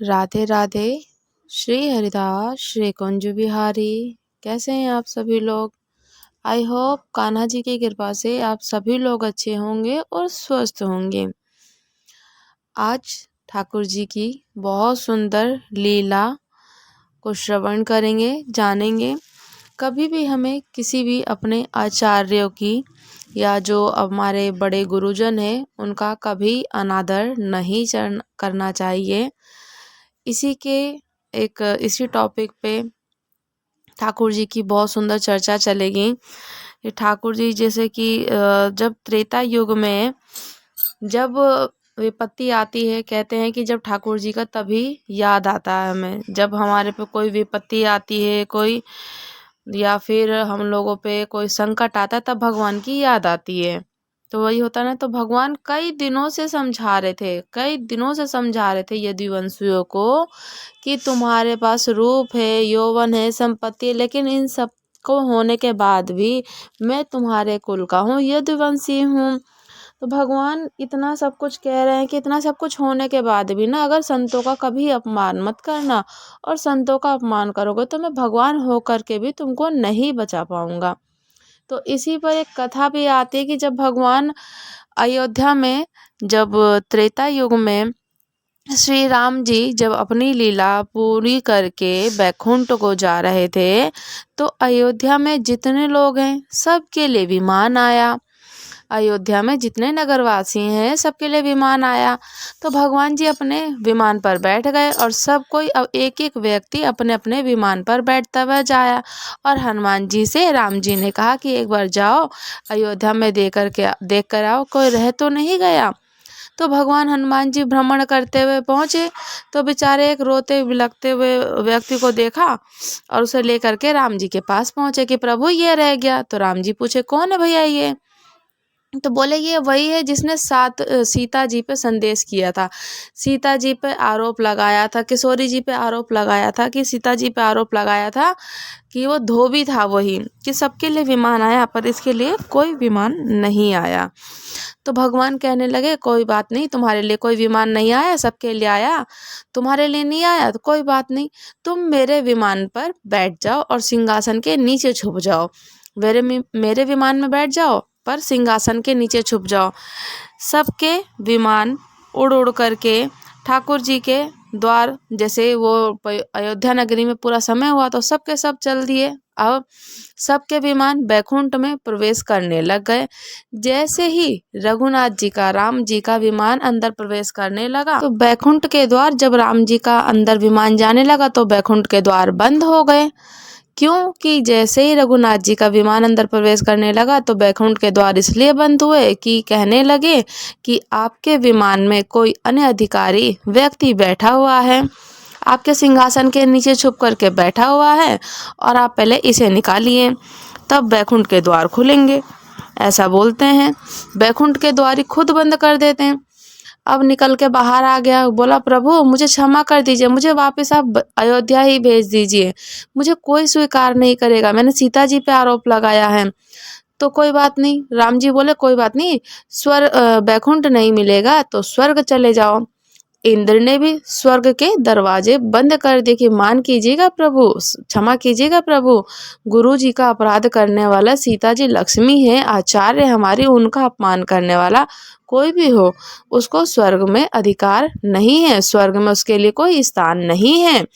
राधे राधे। श्री हरिदास श्री कुंज बिहारी। कैसे हैं आप सभी लोग? आई होप कान्हा जी की कृपा से आप सभी लोग अच्छे होंगे और स्वस्थ होंगे। आज ठाकुर जी की बहुत सुंदर लीला को श्रवण करेंगे, जानेंगे। कभी भी हमें किसी भी अपने आचार्यों की या जो हमारे बड़े गुरुजन हैं उनका कभी अनादर नहीं करना चाहिए। इसी टॉपिक पे ठाकुर जी की बहुत सुंदर चर्चा चलेगी। ये ठाकुर जी जैसे कि जब त्रेता युग में जब विपत्ति आती है, कहते हैं कि जब ठाकुर जी का तभी याद आता है हमें। जब हमारे पे कोई विपत्ति आती है, कोई या फिर हम लोगों पे कोई संकट आता है, तब भगवान की याद आती है। तो वही होता ना, तो भगवान कई दिनों से समझा रहे थे यदुवंशियों को कि तुम्हारे पास रूप है, यौवन है, संपत्ति है, लेकिन इन सब को होने के बाद भी मैं तुम्हारे कुल का हूँ, यदुवंशी हूँ। तो भगवान इतना सब कुछ कह रहे हैं कि इतना सब कुछ होने के बाद भी ना, अगर संतों का कभी अपमान मत करना, और संतों का अपमान करोगे तो मैं भगवान होकर के भी तुमको नहीं बचा पाऊंगा। तो इसी पर एक कथा भी आती है कि जब भगवान अयोध्या में, जब त्रेता युग में श्री राम जी जब अपनी लीला पूरी करके बैकुंठ को जा रहे थे, तो अयोध्या में जितने लोग हैं सबके लिए विमान आया। अयोध्या में जितने नगरवासी हैं सबके लिए विमान आया। तो भगवान जी अपने विमान पर बैठ गए और सब कोई, अब एक एक व्यक्ति अपने अपने विमान पर बैठता हुआ जाया। और हनुमान जी से राम जी ने कहा कि एक बार जाओ अयोध्या में देख कर आओ, कोई रह तो नहीं गया। तो भगवान हनुमान जी भ्रमण करते हुए पहुँचे, तो बेचारे एक रोते बिलखते हुए व्यक्ति को देखा और उसे लेकर के राम जी के पास पहुँचे कि प्रभु ये रह गया। तो राम जी पूछे कौन है भैया ये? तो बोले ये वही है जिसने सीता जी पे संदेश किया था, सीता जी पे आरोप लगाया था, किशोरी जी पे आरोप लगाया था, कि सीता जी पे आरोप लगाया था कि वो धोबी था, वही कि सबके लिए विमान आया पर इसके लिए कोई विमान नहीं आया। तो भगवान कहने लगे कोई बात नहीं, तुम्हारे लिए कोई विमान नहीं आया, सबके लिए आया, तुम्हारे लिए नहीं आया तो कोई बात नहीं, तुम मेरे विमान पर बैठ जाओ और सिंहासन के नीचे छुप जाओ। मेरे विमान में बैठ जाओ पर सिंहासन के नीचे छुप जाओ। सबके विमान उड़ उड़ करके ठाकुर जी के द्वार, जैसे वो अयोध्या नगरी में पूरा समय हुआ तो सबके सब चल दिए। अब सबके विमान बैकुंठ में प्रवेश करने लग गए। जैसे ही रघुनाथ जी का, राम जी का विमान अंदर प्रवेश करने लगा, तो बैकुंठ के द्वार, जब राम जी का अंदर विमान जाने लगा तो बैकुंठ के द्वार बंद हो गए। क्योंकि जैसे ही रघुनाथ जी का विमान अंदर प्रवेश करने लगा तो बैकुंठ के द्वार इसलिए बंद हुए कि कहने लगे कि आपके विमान में कोई अन्य अधिकारी व्यक्ति बैठा हुआ है, आपके सिंहासन के नीचे छुप करके बैठा हुआ है, और आप पहले इसे निकालिए तब बैकुंठ के द्वार खुलेंगे, ऐसा बोलते हैं। बैकुंठ के द्वार ही खुद बंद कर देते हैं। अब निकल के बाहर आ गया, बोला प्रभु मुझे क्षमा कर दीजिए, मुझे वापस आप अयोध्या ही भेज दीजिए, मुझे कोई स्वीकार नहीं करेगा, मैंने सीता जी पे आरोप लगाया है। तो कोई बात नहीं, राम जी बोले कोई बात नहीं, बैकुंठ नहीं मिलेगा तो स्वर्ग चले जाओ। इंद्र ने भी स्वर्ग के दरवाजे बंद कर दिए कि मान कीजिएगा प्रभु, क्षमा कीजिएगा प्रभु, गुरु जी का अपराध करने वाला सीता जी लक्ष्मी है, आचार्य हमारी, उनका अपमान करने वाला कोई भी हो उसको स्वर्ग में अधिकार नहीं है, स्वर्ग में उसके लिए कोई स्थान नहीं है।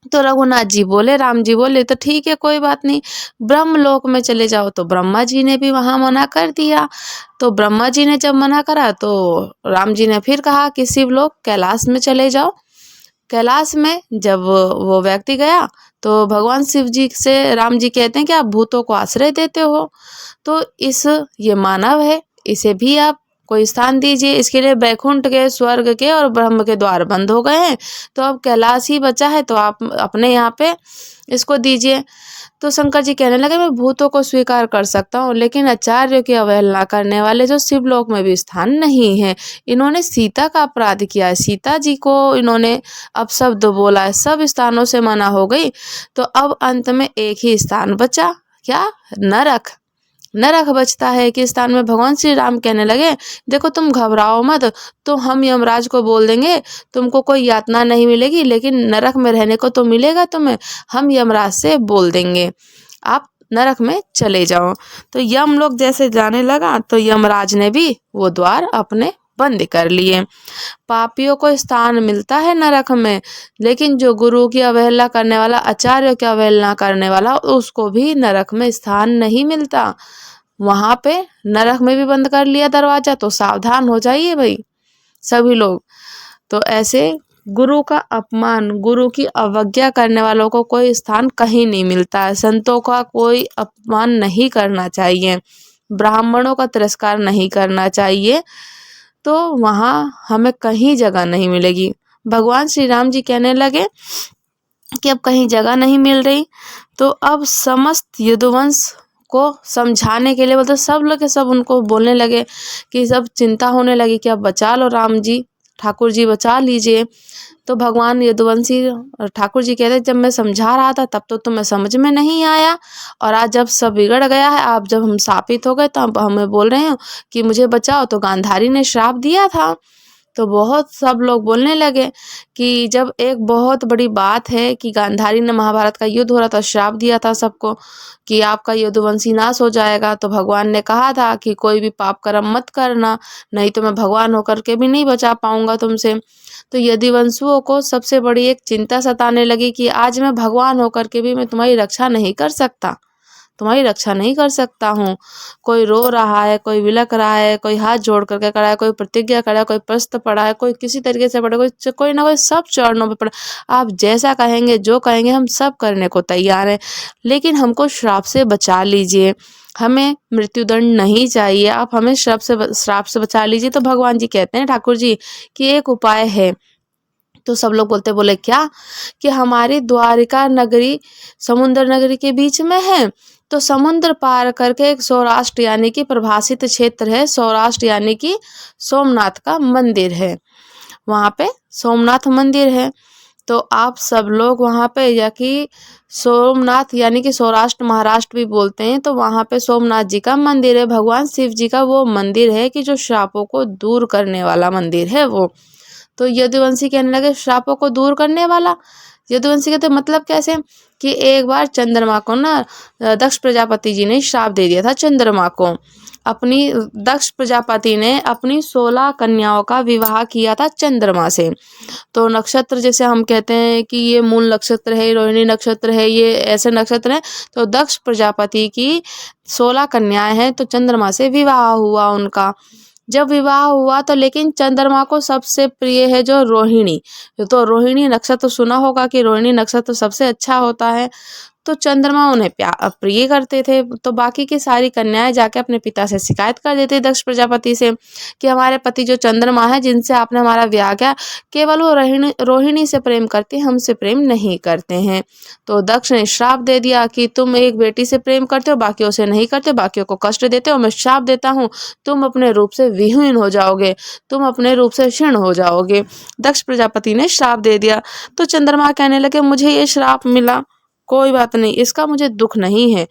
तो रघुनाथ जी बोले, राम जी बोले तो ठीक है कोई बात नहीं, ब्रह्मलोक में चले जाओ। तो ब्रह्मा जी ने भी वहाँ मना कर दिया। तो ब्रह्मा जी ने जब मना करा तो राम जी ने फिर कहा कि शिवलोक कैलाश में चले जाओ। कैलाश में जब वो व्यक्ति गया तो भगवान शिव जी से राम जी कहते हैं कि आप भूतों को आश्रय देते हो, तो ये मानव है, इसे भी आप कोई स्थान दीजिए। इसके लिए बैकुंठ के, स्वर्ग के और ब्रह्म के द्वार बंद हो गए हैं, तो अब कैलाश ही बचा है, तो आप अपने यहाँ पे इसको दीजिए। तो शंकर जी कहने लगे मैं भूतों को स्वीकार कर सकता हूँ, लेकिन आचार्य की अवहेलना करने वाले जो शिवलोक में भी स्थान नहीं है, इन्होंने सीता का अपराध किया है, सीता जी को इन्होंने अपशब्द बोला है, सब स्थानों से मना हो गई। तो अब अंत में एक ही स्थान बचा, क्या? नरक। नरक बचता है कि स्थान में भगवान श्री राम कहने लगे, देखो तुम घबराओ मत, तो हम यमराज को बोल देंगे, तुमको कोई यातना नहीं मिलेगी, लेकिन नरक में रहने को तो मिलेगा तुम्हें। हम यमराज से बोल देंगे, आप नरक में चले जाओ। तो यम लोग जैसे जाने लगा तो यमराज ने भी वो द्वार अपने बंद कर लिए। पापियों को स्थान मिलता है नरक में, लेकिन जो गुरु की अवहेलना करने वाला, आचार्य की अवहेलना करने वाला, उसको भी नरक में स्थान नहीं मिलता। वहां पे नरक में भी बंद कर लिया दरवाजा। तो सावधान हो जाइए भाई सभी लोग। तो ऐसे गुरु का अपमान, गुरु की अवज्ञा करने वालों को कोई स्थान कहीं नहीं मिलता है। संतों का कोई अपमान नहीं करना चाहिए, ब्राह्मणों का तिरस्कार नहीं करना चाहिए, तो वहाँ हमें कहीं जगह नहीं मिलेगी। भगवान श्री राम जी कहने लगे कि अब कहीं जगह नहीं मिल रही, तो अब समस्त यदुवंश को समझाने के लिए बोलते सब लोग के सब उनको बोलने लगे कि सब चिंता होने लगी कि अब बचा लो राम जी, ठाकुर जी बचा लीजिए। तो भगवान यदुवंशी ठाकुर जी कहते जब मैं समझा रहा था तब तो तुम्हें समझ में नहीं आया, और आज जब सब बिगड़ गया है, आप जब हम शापित हो गए तो अब हमें बोल रहे हो कि मुझे बचाओ। तो गांधारी ने श्राप दिया था। तो बहुत सब लोग बोलने लगे कि जब एक बहुत बड़ी बात है कि गांधारी ने, महाभारत का युद्ध हो रहा था, श्राप दिया था सबको कि आपका यदुवंशी नाश हो जाएगा। तो भगवान ने कहा था कि कोई भी पाप कर्म मत करना, नहीं तो मैं भगवान होकर के भी नहीं बचा पाऊंगा तुमसे। तो यदुवंशुओं को सबसे बड़ी एक चिंता सताने लगी कि आज मैं भगवान होकर के भी मैं तुम्हारी रक्षा नहीं कर सकता, तुम्हारी रक्षा नहीं कर सकता हूँ। कोई रो रहा है, कोई विलक रहा है, कोई हाथ जोड़ करके खड़ा है, कोई प्रतिज्ञा करा है, कोई प्रस्त पड़ा है, कोई किसी तरीके से पड़ा, कोई ना कोई सब चरणों पे पड़ा। आप जैसा कहेंगे, जो कहेंगे, हम सब करने को तैयार हैं, लेकिन हमको श्राप से बचा लीजिए, हमें मृत्युदंड नहीं चाहिए, आप हमें श्राप से बचा लीजिए। तो भगवान जी कहते हैं ठाकुर जी कि एक उपाय है। तो सब लोग बोले क्या? कि हमारी द्वारिका नगरी समुद्र नगरी के बीच में है, तो समुद्र पार करके एक सौराष्ट्र यानी कि प्रभासित क्षेत्र है, सौराष्ट्र यानी कि सोमनाथ का मंदिर है, वहाँ पे सोमनाथ मंदिर है। तो आप सब लोग वहाँ पे, या कि सोमनाथ यानी कि सौराष्ट्र महाराष्ट्र भी बोलते हैं, तो वहाँ पे सोमनाथ जी का मंदिर है, भगवान शिव जी का वो मंदिर है कि जो श्रापों को दूर करने वाला मंदिर है वो। तो यदुवंशी कहने लगे श्रापों को दूर करने वाला? यदुवंशी कहते मतलब कैसे? कि एक बार चंद्रमा को ना दक्ष प्रजापति जी ने श्राप दे दिया था चंद्रमा को। अपनी दक्ष प्रजापति ने अपनी 16 कन्याओं का विवाह किया था चंद्रमा से। तो नक्षत्र जैसे हम कहते हैं कि ये मूल नक्षत्र है, रोहिणी नक्षत्र है, ये ऐसे नक्षत्र है। तो दक्ष प्रजापति की 16 कन्याएं हैं, तो चंद्रमा से विवाह हुआ उनका। जब विवाह हुआ तो लेकिन चंद्रमा को सबसे प्रिय है जो रोहिणी, तो रोहिणी नक्षत्र सुना होगा कि रोहिणी नक्षत्र सबसे अच्छा होता है, तो चंद्रमा उन्हें प्रिय करते थे। तो बाकी की सारी कन्याएं जाके अपने पिता से शिकायत कर देती दक्ष प्रजापति से कि हमारे पति जो चंद्रमा है, जिनसे आपने हमारा ब्याह किया, केवल वो रोहिणी से प्रेम करते, हमसे प्रेम नहीं करते हैं। तो दक्ष ने श्राप दे दिया कि तुम एक बेटी से प्रेम करते हो, बाकियों से नहीं करते, बाकियों को कष्ट देते हो, मैं श्राप देता हूँ, तुम अपने रूप से विहीन हो जाओगे, तुम अपने रूप से क्षीण हो जाओगे। दक्ष प्रजापति ने श्राप दे दिया। तो चंद्रमा कहने लगे मुझे ये श्राप मिला, कोई बात नहीं, इसका मुझे दुख नहीं है,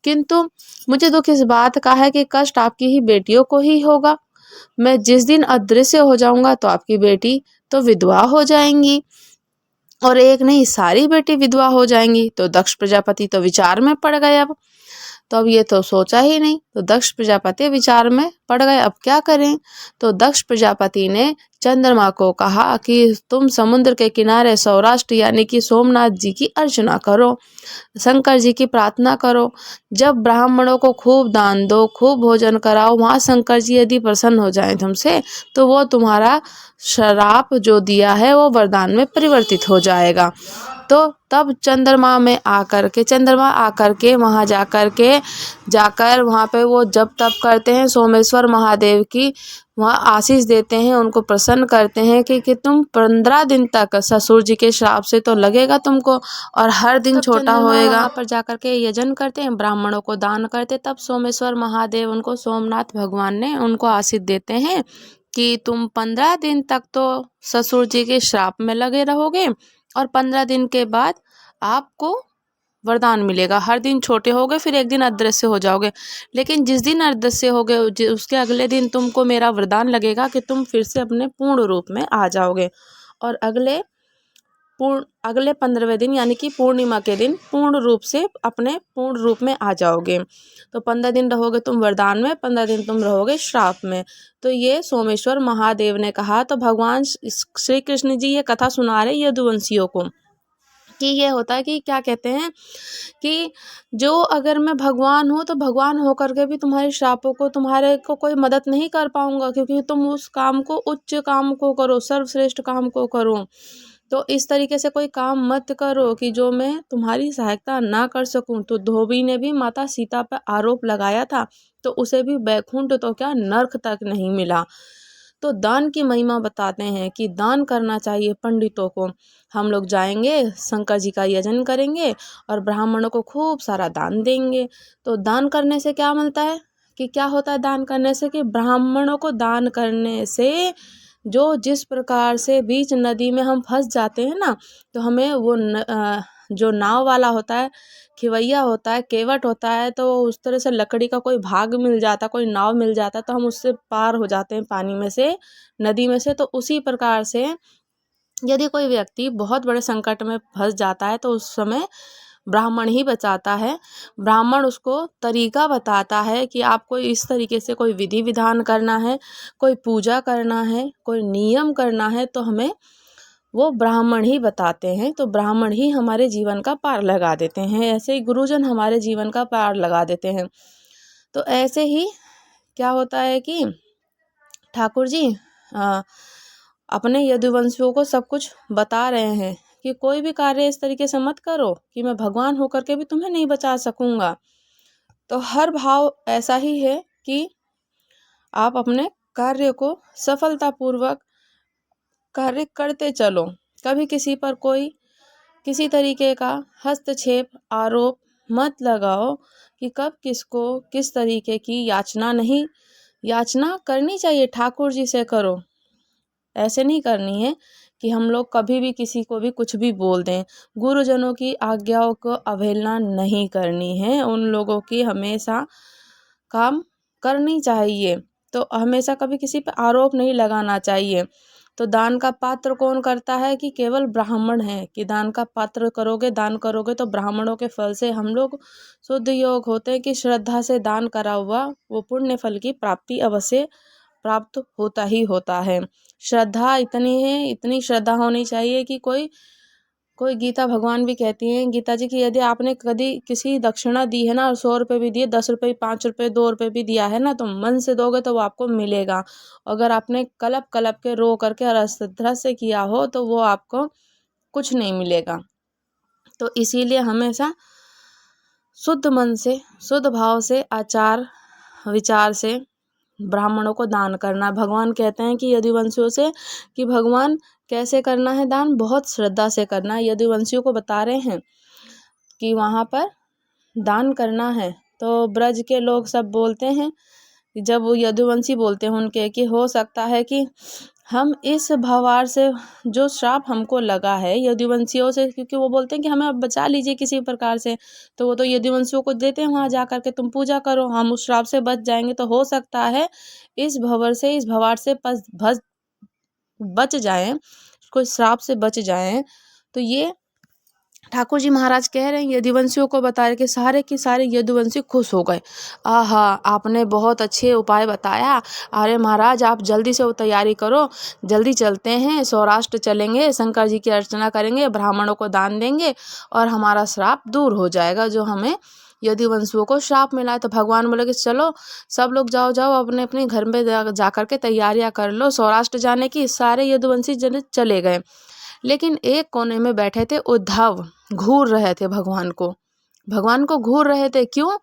किंतु मुझे दुख इस बात का है कि कष्ट आपकी ही बेटियों को ही होगा। मैं जिस दिन अदृश्य हो जाऊंगा तो आपकी बेटी तो विधवा हो जाएंगी, और एक नहीं सारी बेटी विधवा हो जाएंगी। तो दक्ष प्रजापति तो विचार में पड़ गए। अब ये तो सोचा ही नहीं, तो दक्ष प्रजापति विचार में पड़ गए, अब क्या करें। तो दक्ष प्रजापति ने चंद्रमा को कहा कि तुम समुद्र के किनारे सौराष्ट्र यानी कि सोमनाथ जी की अर्चना करो, शंकर जी की प्रार्थना करो, जब ब्राह्मणों को खूब दान दो, खूब भोजन कराओ, वहाँ शंकर जी यदि प्रसन्न हो जाए तुमसे, तो वो तुम्हारा श्राप जो दिया है वो वरदान में परिवर्तित हो जाएगा। तो तब चंद्रमा आकर के वहाँ जाकर वहाँ पे वो जब तप करते हैं, सोमेश्वर महादेव की वहाँ आशीष देते हैं, उनको प्रसन्न करते हैं कि तुम 15 दिन तक ससुर जी के श्राप से तो लगेगा तुमको, और हर दिन छोटा होएगा। वहाँ पर जाकर के यजन करते हैं, ब्राह्मणों को दान करते, तब सोमेश्वर महादेव उनको, सोमनाथ भगवान ने उनको आशीष देते हैं कि तुम 15 दिन तक तो ससुर जी के श्राप में लगे रहोगे, और 15 दिन के बाद आपको वरदान मिलेगा। हर दिन छोटे होगे, फिर एक दिन अदृश्य हो जाओगे, लेकिन जिस दिन अदृश्य होगे उसके अगले दिन तुमको मेरा वरदान लगेगा कि तुम फिर से अपने पूर्ण रूप में आ जाओगे, और अगले 15वें दिन यानी कि पूर्णिमा के दिन पूर्ण रूप से अपने पूर्ण रूप में आ जाओगे। तो 15 दिन रहोगे तुम वरदान में, 15 दिन तुम रहोगे श्राप में। तो ये सोमेश्वर महादेव ने कहा। तो भगवान श्री कृष्ण जी ये कथा सुना रहे यदुवंशियों को कि ये होता है कि क्या कहते हैं कि जो अगर मैं भगवान हूँ तो भगवान होकर के भी तुम्हारे श्रापों को, तुम्हारे को कोई मदद नहीं कर पाऊंगा, क्योंकि तुम उस काम को, उच्च काम को करो, सर्वश्रेष्ठ काम को करो। तो इस तरीके से कोई काम मत करो कि जो मैं तुम्हारी सहायता ना कर सकूं। तो धोबी ने भी माता सीता पर आरोप लगाया था, तो उसे भी बैकुंठ तो क्या नर्क तक नहीं मिला। तो दान की महिमा बताते हैं कि दान करना चाहिए पंडितों को। हम लोग जाएंगे, शंकर जी का यजन करेंगे और ब्राह्मणों को खूब सारा दान देंगे। तो दान करने से क्या मिलता है कि क्या होता है दान करने से, कि ब्राह्मणों को दान करने से जो जिस प्रकार से बीच नदी में हम फंस जाते हैं ना, तो हमें वो जो नाव वाला होता है, खिवैया होता है, केवट होता है, तो उस तरह से लकड़ी का कोई भाग मिल जाता, कोई नाव मिल जाता, तो हम उससे पार हो जाते हैं पानी में से, नदी में से। तो उसी प्रकार से यदि कोई व्यक्ति बहुत बड़े संकट में फंस जाता है तो उस समय ब्राह्मण ही बचाता है। ब्राह्मण उसको तरीका बताता है कि आपको इस तरीके से कोई विधि विधान करना है, कोई पूजा करना है, कोई नियम करना है, तो हमें वो ब्राह्मण ही बताते हैं। तो ब्राह्मण ही हमारे जीवन का पार लगा देते हैं, ऐसे ही गुरुजन हमारे जीवन का पार लगा देते हैं। तो ऐसे ही क्या होता है कि ठाकुर जी अपने यदुवंशियों को सब कुछ बता रहे हैं कि कोई भी कार्य इस तरीके से मत करो कि मैं भगवान होकर के भी तुम्हें नहीं बचा सकूंगा। तो हर भाव ऐसा ही है कि आप अपने कार्य को सफलतापूर्वक कार्य करते चलो। कभी किसी पर कोई किसी तरीके का हस्तक्षेप, आरोप मत लगाओ कि कब किसको किस तरीके की याचना करनी चाहिए, ठाकुर जी से करो। ऐसे नहीं करनी है कि हम लोग कभी भी किसी को भी कुछ भी बोल दें। गुरुजनों की आज्ञाओं को अवहेलना नहीं करनी है, उन लोगों की हमेशा काम करनी चाहिए। तो हमेशा कभी किसी पे आरोप नहीं लगाना चाहिए। तो दान का पात्र कौन करता है कि केवल ब्राह्मण है, कि दान का पात्र करोगे, दान करोगे तो ब्राह्मणों के फल से हम लोग शुद्ध योग होते हैं कि श्रद्धा से दान करा हुआ वो पुण्य फल की प्राप्ति अवश्य प्राप्त होता ही होता है। श्रद्धा इतनी है, इतनी श्रद्धा होनी चाहिए कि कोई गीता भगवान भी कहती हैं, गीता जी की, यदि आपने कभी किसी दक्षिणा दी है ना, और 100 रुपये भी दिए, 10 रुपये, 5 रुपये, 2 रुपये भी दिया है ना, तो मन से दोगे तो वो आपको मिलेगा। अगर आपने कलप के रो करके और अश्रद्धा से किया हो तो वो आपको कुछ नहीं मिलेगा। तो इसीलिए हमेशा शुद्ध मन से, शुद्ध भाव से, आचार विचार से ब्राह्मणों को दान करना। भगवान कहते हैं कि यदुवंशियों से कि भगवान कैसे करना है दान, बहुत श्रद्धा से करना है। यदुवंशियों को बता रहे हैं कि वहाँ पर दान करना है। तो ब्रज के लोग सब बोलते हैं, जब वो यदुवंशी बोलते हैं उनके, कि हो सकता है कि हम इस भवार से जो श्राप हमको लगा है यदुवंशियों से, क्योंकि वो बोलते हैं कि हमें अब बचा लीजिए किसी प्रकार से, तो वो तो यदुवंशियों को देते हैं, वहाँ जा कर के तुम पूजा करो, हम उस श्राप से बच जाएंगे। तो हो सकता है इस भवार से बच जाएं, कोई श्राप से बच जाएं। तो ये ठाकुर जी महाराज कह रहे हैं, यदुवंशियों को बता रहे कि सारे के सारे यदुवंशी खुश हो गए। आहा, आपने बहुत अच्छे उपाय बताया। अरे महाराज, आप जल्दी से वो तैयारी करो, जल्दी चलते हैं, सौराष्ट्र चलेंगे, शंकर जी की अर्चना करेंगे, ब्राह्मणों को दान देंगे और हमारा श्राप दूर हो जाएगा, जो हमें यदुवंशियों को श्राप मिला है। तो भगवान बोले कि चलो सब लोग जाओ अपने अपने घर में जा कर के तैयारियां कर लो सौराष्ट्र जाने की। सारे यदुवंशी जन चले गए, लेकिन एक कोने में बैठे थे उद्धव, घूर रहे थे भगवान को घूर रहे थे। क्यों?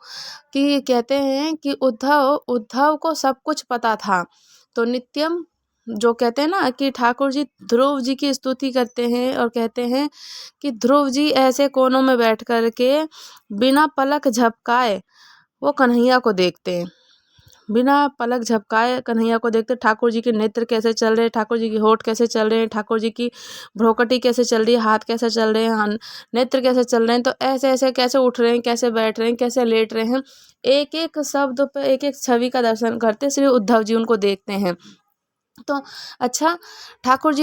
कि कहते हैं कि उद्धव को सब कुछ पता था। तो नित्यम जो कहते हैं ना कि ठाकुर जी ध्रुव जी की स्तुति करते हैं और कहते हैं कि ध्रुव जी ऐसे कोनों में बैठ कर के बिना पलक झपकाए वो कन्हैया को देखते हैं। बिना पलक झपकाए कन्हैया को देखते। ठाकुर जी के नेत्र कैसे चल रहे, ठाकुर जी की होठ कैसे चल रहे हैं, ठाकुर जी की भ्रोकटी कैसे चल रही है, हाथ कैसे चल रहे हैं, नेत्र कैसे चल रहे हैं, तो ऐसे ऐसे कैसे उठ रहे हैं, कैसे बैठ रहे हैं, कैसे लेट रहे हैं, एक एक शब्द पे एक एक छवि का दर्शन करते श्री उद्धव जी उनको देखते हैं। तो अच्छा, ठाकुर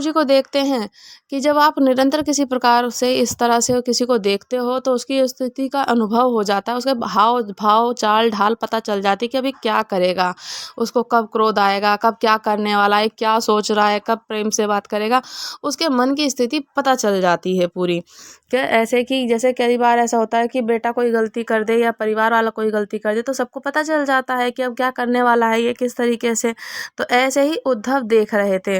जी को देखते हैं कि जब आप निरंतर किसी प्रकार से इस तरह से किसी को देखते हो तो उसकी स्थिति का अनुभव हो जाता है, उसके भाव चाल ढाल पता चल जाती है कि अभी क्या करेगा, उसको कब क्रोध आएगा, कब क्या करने वाला है, क्या सोच रहा है, कब प्रेम से बात करेगा, उसके मन की स्थिति पता चल जाती है पूरी। क्या ऐसे कि जैसे कई बार ऐसा होता है कि बेटा कोई गलती कर दे या परिवार वाला कोई गलती कर दे तो सबको पता चल जाता है कि अब क्या करने वाला है, ये किस तरीके से। तो ऐसे ही उद्धव देख रहे थे।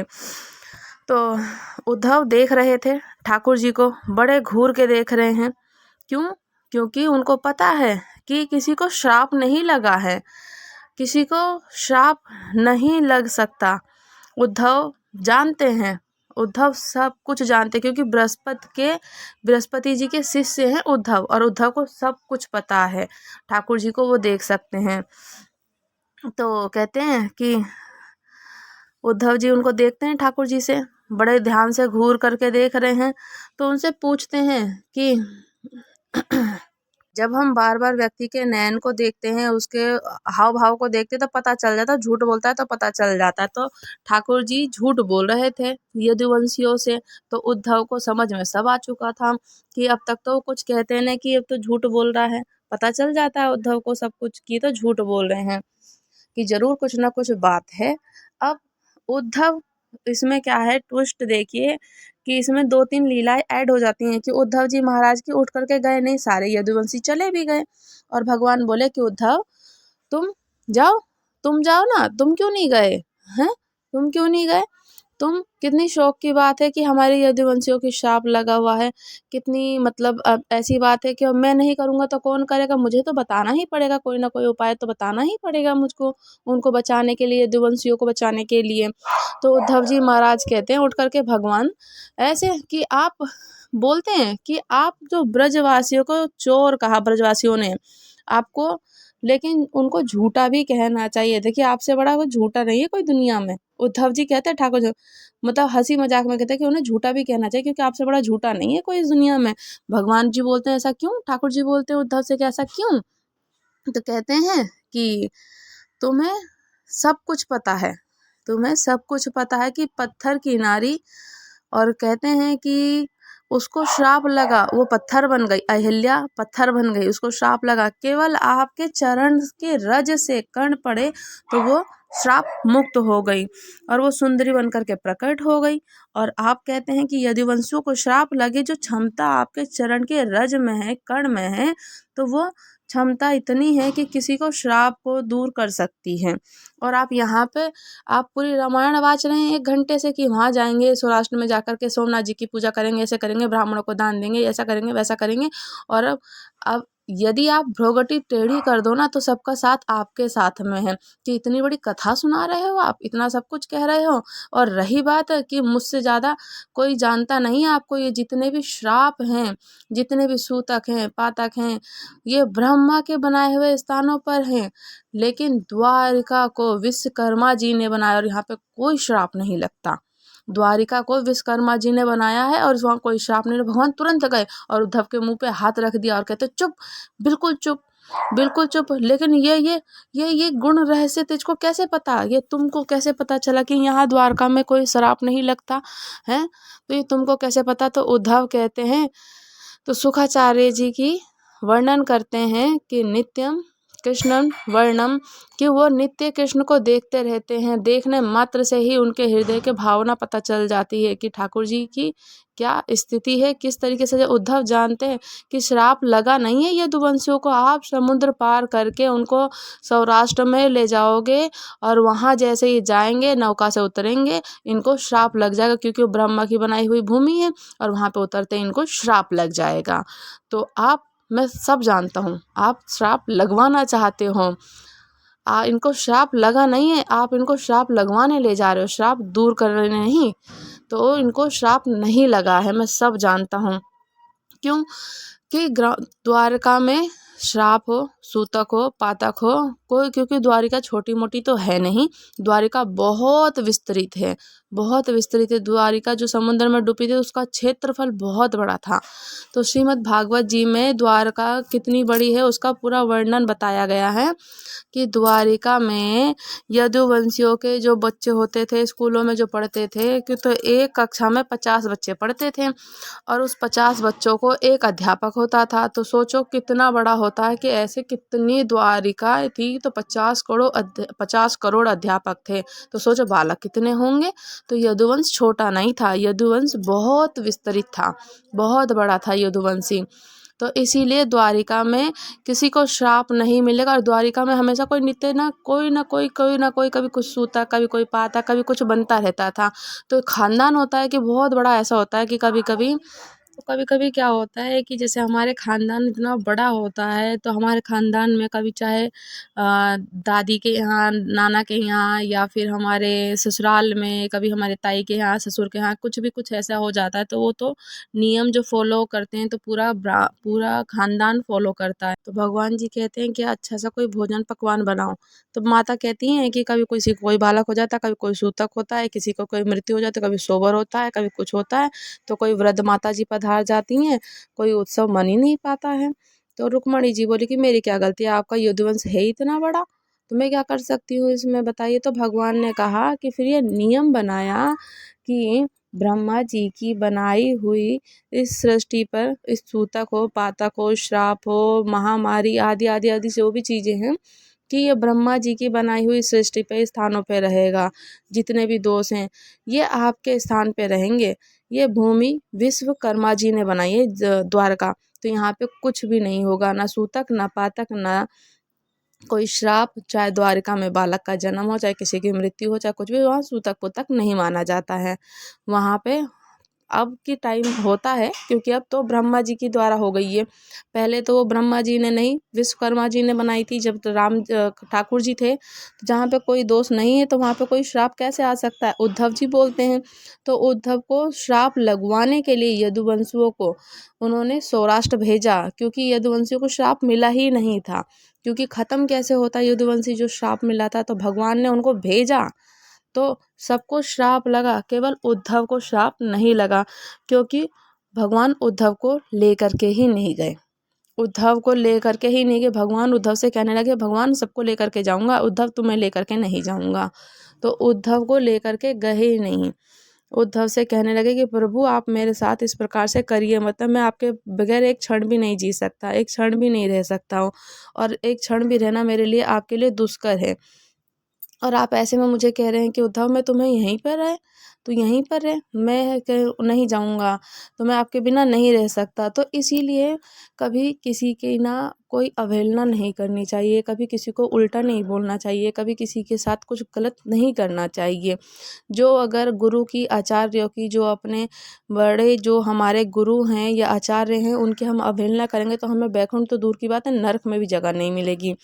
तो उद्धव देख रहे थे ठाकुर जी को, बड़े घूर के देख रहे हैं। क्यों? क्योंकि उनको पता है कि किसी को श्राप नहीं लगा है, किसी को श्राप नहीं लग सकता। उद्धव जानते हैं, उद्धव सब कुछ जानते हैं, क्योंकि बृहस्पति जी के शिष्य हैं उद्धव, और उद्धव को सब कुछ पता है। ठाकुर जी को वो देख सकते हैं। तो कहते हैं कि उद्धव जी उनको देखते हैं, ठाकुर जी से बड़े ध्यान से घूर करके देख रहे हैं। तो उनसे पूछते हैं कि जब हम बार बार व्यक्ति के नयन को देखते हैं, उसके हाव भाव को देखते हैं तो पता चल जाता है, झूठ बोलता है तो पता चल जाता है। तो ठाकुर जी झूठ बोल रहे थे यदुवंशियों से, तो उद्धव को समझ में सब आ चुका था कि अब तक तो कुछ कहते हैं कि अब तो झूठ बोल रहा है, पता चल जाता है उद्धव को सब कुछ की तो झूठ बोल रहे हैं, कि जरूर कुछ ना कुछ बात है। अब उद्धव, इसमें क्या है ट्विस्ट देखिए कि इसमें 2-3 लीलाएं ऐड हो जाती हैं कि उद्धव जी महाराज की उठ करके गए नहीं, सारे यदुवंशी चले भी गए और भगवान बोले कि उद्धव तुम जाओ ना, तुम क्यों नहीं गए हैं, तुम क्यों नहीं गए, तुम, कितनी शौक की बात है कि हमारे यदुवंशियों की शाप लगा हुआ है, कितनी मतलब अब ऐसी बात है कि अब मैं नहीं करूँगा तो कौन करेगा, मुझे तो बताना ही पड़ेगा, कोई ना कोई उपाय तो बताना ही पड़ेगा मुझको उनको बचाने के लिए, यदुवंशियों को बचाने के लिए। तो उद्धव जी महाराज कहते हैं उठ करके भगवान ऐसे कि आप बोलते हैं कि आप जो ब्रजवासियों को चोर कहा, ब्रजवासियों ने आपको, लेकिन उनको झूठा भी कहना चाहिए। देखिए आपसे बड़ा कोई झूठा नहीं है कोई दुनिया में। उद्धव जी कहते हैं ठाकुर जी, मतलब हंसी मजाक में कहते हैं कि उन्हें झूठा भी कहना चाहिए, क्योंकि आपसे बड़ा झूठा नहीं है कोई इस दुनिया में। भगवान जी बोलते हैं ऐसा क्यों, ठाकुर जी बोलते हैं उद्धव से कि ऐसा क्यों। तो कहते हैं कि तुम्हें सब कुछ पता है, तुम्हें सब कुछ पता है कि पत्थर की नारी, और कहते हैं कि उसको श्राप लगा, वो पत्थर बन गई, अहिल्या पत्थर बन गई, उसको श्राप लगा, केवल आपके चरण के रज से कर्ण पड़े तो वो श्राप मुक्त हो गई और वो सुंदरी बनकर के प्रकट हो गई। और आप कहते हैं कि यदुवंशियों को श्राप लगे, जो क्षमता आपके चरण के रज में है, कर्ण में है, तो वो क्षमता इतनी है कि किसी को श्राप को दूर कर सकती है। और आप यहाँ पे आप पूरी रामायण वाच रहे हैं 1 घंटे से कि वहाँ जाएंगे सौराष्ट्र में जाकर के सोमनाथ जी की पूजा करेंगे, ऐसे करेंगे, ब्राह्मणों को दान देंगे, ऐसा करेंगे वैसा करेंगे। और अब यदि आप भ्रोगटी टेढ़ी कर दो ना तो सबका साथ आपके साथ में है, कि इतनी बड़ी कथा सुना रहे हो आप, इतना सब कुछ कह रहे हो। और रही बात कि मुझसे ज़्यादा कोई जानता नहीं आपको, ये जितने भी श्राप हैं, जितने भी सूतक हैं, पातक हैं, ये ब्रह्मा के बनाए हुए स्थानों पर हैं, लेकिन द्वारिका को विश्वकर्मा जी ने बनाया और यहाँ पे कोई श्राप नहीं लगता। द्वारिका को विश्वकर्मा जी ने बनाया है और वहाँ कोई श्राप नहीं। भगवान तुरंत गए और उद्धव के मुंह पे हाथ रख दिया और कहते चुप, बिल्कुल चुप, बिल्कुल चुप। लेकिन ये गुण रहस्य तुझको कैसे पता, ये तुमको कैसे पता चला कि यहाँ द्वारका में कोई श्राप नहीं लगता है, तो ये तुमको कैसे पता। तो उद्धव कहते हैं, तो सुखाचार्य जी की वर्णन करते हैं कि नित्यम कृष्णन वर्णम, कि वो नित्य कृष्ण को देखते रहते हैं, देखने मात्र से ही उनके हृदय के भावना पता चल जाती है कि ठाकुर जी की क्या स्थिति है, किस तरीके से। उद्धव जानते हैं कि श्राप लगा नहीं है यदुवंशियों को, आप समुद्र पार करके उनको सौराष्ट्र में ले जाओगे और वहाँ जैसे ही जाएंगे, नौका से उतरेंगे, इनको श्राप लग जाएगा, क्योंकि वो ब्रह्मा की बनाई हुई भूमि है और वहाँ पे उतरते इनको श्राप लग जाएगा। तो मैं सब जानता हूँ, आप श्राप लगवाना चाहते हो, इनको श्राप लगा नहीं है, आप इनको श्राप लगवाने ले जा रहे हो, श्राप दूर करने नहीं। तो इनको श्राप नहीं लगा है, मैं सब जानता हूँ। क्यों कि द्वारका में श्राप हो, सूतक हो, पातक हो, कोई, क्योंकि द्वारिका छोटी मोटी तो है नहीं, द्वारिका बहुत विस्तृत है, बहुत विस्तृत है। द्वारिका जो समुद्र में डूबी थी उसका क्षेत्रफल बहुत बड़ा था। तो श्रीमद् भागवत जी में द्वारका कितनी बड़ी है उसका पूरा वर्णन बताया गया है कि द्वारिका में यदुवंशियों के जो बच्चे होते थे स्कूलों में जो पढ़ते थे कि तो एक कक्षा में 50 बच्चे पढ़ते थे और उस 50 बच्चों को एक अध्यापक होता था। तो सोचो कितना बड़ा होता है कि ऐसे कितनी द्वारिका थी तो 50 करोड़ अध्यापक थे। तो सोचो बालक कितने होंगे। तो यदुवंश छोटा नहीं था, यदुवंश बहुत विस्तृत था, बहुत बड़ा था यदुवंशी। तो इसीलिए द्वारिका में किसी को श्राप नहीं मिलेगा और द्वारिका में हमेशा कोई नित्य ना कोई कभी कुछ सूता, कभी कोई पाता, कभी कुछ बनता रहता था। तो खानदान होता है कि बहुत बड़ा ऐसा होता है कि कभी कभी क्या होता है कि जैसे हमारे खानदान इतना बड़ा होता है तो हमारे खानदान में कभी चाहे दादी के यहाँ, नाना के यहाँ, या फिर हमारे ससुराल में, कभी हमारे ताई के यहाँ, ससुर के यहाँ कुछ ऐसा हो जाता है तो वो तो नियम जो फॉलो करते हैं तो पूरा खानदान फॉलो करता है। तो भगवान जी कहते हैं कि अच्छा सा कोई भोजन पकवान बनाओ। तो माता कहती हैं कि कभी किसी को कोई बालक हो जाता है, कभी कोई सूतक होता है, किसी को कोई मृत्यु हो जाती है, कभी सोबर होता है, कभी कुछ होता है, तो कोई वृद्ध माता जी पधार जाती हैं, कोई उत्सव मन ही नहीं पाता है। तो रुक्मणी जी बोली कि मेरी क्या गलती है, आपका यदुवंश है इतना बड़ा, तो मैं क्या कर सकती हूँ इसमें बताइए। तो भगवान ने कहा कि फिर ये नियम बनाया कि ब्रह्मा जी की बनाई हुई इस सृष्टि पर इस सूतक हो, पातक हो, श्राप हो, महामारी आदि आदि आदि जो भी चीज़ें हैं कि ये ब्रह्मा जी की बनाई हुई सृष्टि पे स्थानों पे रहेगा। जितने भी दोष हैं ये आपके स्थान पे रहेंगे। ये भूमि विश्वकर्मा जी ने बनाई है द्वारका। तो यहाँ पे कुछ भी नहीं होगा, ना सूतक, ना पातक, ना कोई श्राप। चाहे द्वारिका में बालक का जन्म हो, चाहे किसी की मृत्यु हो, चाहे कुछ भी, वहाँ सूतक पुतक नहीं माना जाता है वहाँ पे। अब की टाइम होता है क्योंकि अब तो ब्रह्मा जी की द्वारा हो गई है। पहले तो वो ब्रह्मा जी ने नहीं, विश्वकर्मा जी ने बनाई थी जब तो ठाकुर जी थे। तो जहाँ पे कोई दोष नहीं है तो वहाँ पे कोई श्राप कैसे आ सकता है। उद्धव जी बोलते हैं तो उद्धव को श्राप लगवाने के लिए यदुवंशियों को उन्होंने सौराष्ट्र भेजा, क्योंकि यदुवंशियों को श्राप मिला ही नहीं था। क्योंकि ख़त्म कैसे होता यदुवंशी जो श्राप मिला था, तो भगवान ने उनको भेजा तो सबको श्राप लगा, केवल उद्धव को श्राप नहीं लगा। क्योंकि भगवान उद्धव को लेकर के ही नहीं गए, उद्धव को लेकर के ही नहीं गए। भगवान उद्धव से कहने लगे भगवान सबको लेकर के जाऊंगा, उद्धव तुम्हें लेकर के नहीं जाऊंगा। तो उद्धव को लेकर के गए ही नहीं। उद्धव से कहने लगे कि प्रभु आप मेरे साथ इस प्रकार से करिए, मतलब मैं आपके बगैर एक क्षण भी नहीं जी सकता, एक क्षण भी नहीं रह सकता हूँ, और एक क्षण भी रहना मेरे लिए आपके लिए दुष्कर है। और आप ऐसे में मुझे कह रहे हैं कि उद्धव मैं तुम्हें यहीं पर रहे, तो यहीं पर रहे, मैं नहीं जाऊंगा, तो मैं आपके बिना नहीं रह सकता। तो इसीलिए कभी किसी की ना कोई अवहेलना नहीं करनी चाहिए, कभी किसी को उल्टा नहीं बोलना चाहिए, कभी किसी के साथ कुछ गलत नहीं करना चाहिए। जो अगर गुरु की, आचार्यों की, जो अपने बड़े जो हमारे गुरु हैं या आचार्य हैं उनकी हम अवहेलना करेंगे तो हमें बैकुंठ तो दूर की बात है, नरक में भी जगह नहीं मिलेगी।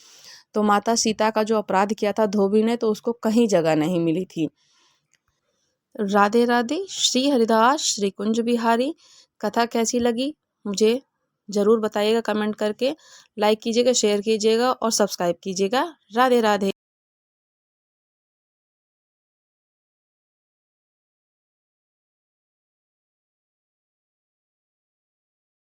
तो माता सीता का जो अपराध किया था धोबी ने, तो उसको कहीं जगह नहीं मिली थी। राधे राधे। श्री हरिदास श्री कुंज बिहारी। कथा कैसी लगी मुझे ज़रूर बताइएगा कमेंट करके। लाइक कीजिएगा, शेयर कीजिएगा और सब्सक्राइब कीजिएगा। राधे राधे।